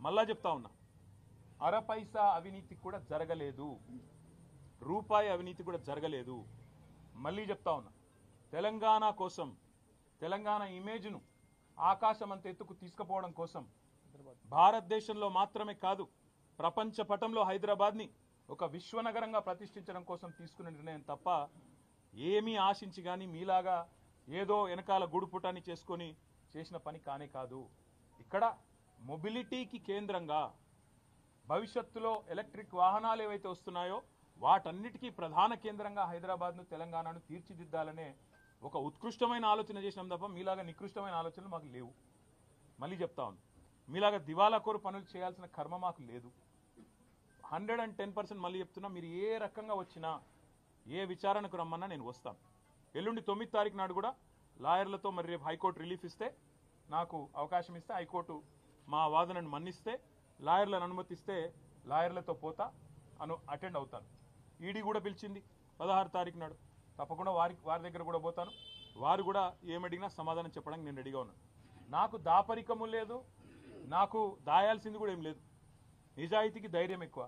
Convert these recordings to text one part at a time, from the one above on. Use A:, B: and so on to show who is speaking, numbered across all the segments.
A: మళ్ళా చెప్తా ఉన్నా, అర పైసా అవినీతి కూడా జరగలేదు, రూపాయి అవినీతి కూడా జరగలేదు. మళ్ళీ చెప్తా ఉన్నా, తెలంగాణ కోసం, తెలంగాణ ఇమేజ్ను ఆకాశం అంత ఎత్తుకు తీసుకుపోవడం కోసం, భారతదేశంలో మాత్రమే కాదు ప్రపంచ పటంలో హైదరాబాద్ని ఒక విశ్వనగరంగా ప్రతిష్ఠించడం కోసం తీసుకున్న నిర్ణయం తప్ప ఏమీ ఆశించి కానీ మీలాగా ఏదో వెనకాల గుడుపుటాన్ని చేసుకొని చేసిన పని కానే కాదు. ఇక్కడ మొబిలిటీకి కేంద్రంగా భవిష్యత్తులో ఎలక్ట్రిక్ వాహనాలు ఏవైతే వస్తున్నాయో వాటన్నిటికీ ప్రధాన కేంద్రంగా హైదరాబాద్ను, తెలంగాణను తీర్చిదిద్దాలనే ఒక ఉత్కృష్టమైన ఆలోచన చేసినాం తప్ప మీలాగా నికృష్టమైన ఆలోచనలు మాకు లేవు. మళ్ళీ చెప్తా ఉన్నాను, మీలాగా దివాలాకోరు పనులు చేయాల్సిన కర్మ మాకు లేదు. 110% మళ్ళీ చెప్తున్నా, మీరు ఏ రకంగా వచ్చినా, ఏ విచారణకు రమ్మన్నా నేను వస్తాను. ఎల్లుండి 9వ తారీఖు నాడు కూడా లాయర్లతో మరి రేపు హైకోర్టు రిలీఫ్ ఇస్తే, నాకు అవకాశం ఇస్తే, హైకోర్టు మా వాదనను మన్నిస్తే, లాయర్లను అనుమతిస్తే లాయర్లతో పోతా, అటెండ్ అవుతాను. ఈడీ కూడా పిలిచింది 16వ తారీఖు నాడు, తప్పకుండా వారి దగ్గర కూడా పోతాను. వారు కూడా ఏమడిగినా సమాధానం చెప్పడానికి నేను రెడీగా ఉన్నాను. నాకు దాపరికము లేదు, నాకు దాయాల్సింది కూడా ఏం లేదు. నిజాయితీకి ధైర్యం ఎక్కువ.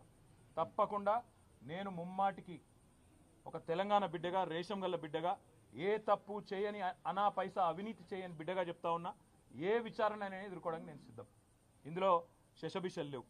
A: తప్పకుండా నేను ముమ్మాటికి ఒక తెలంగాణ బిడ్డగా, రేషం గల్ల బిడ్డగా, ఏ తప్పు చేయని, అనా పైసా అవినీతి చేయని బిడ్డగా చెప్తా ఉన్నా, ఏ విచారణ అనేది ఎదుర్కోవడానికి నేను సిద్ధం. ఇందులో శశబిషలు లేవు.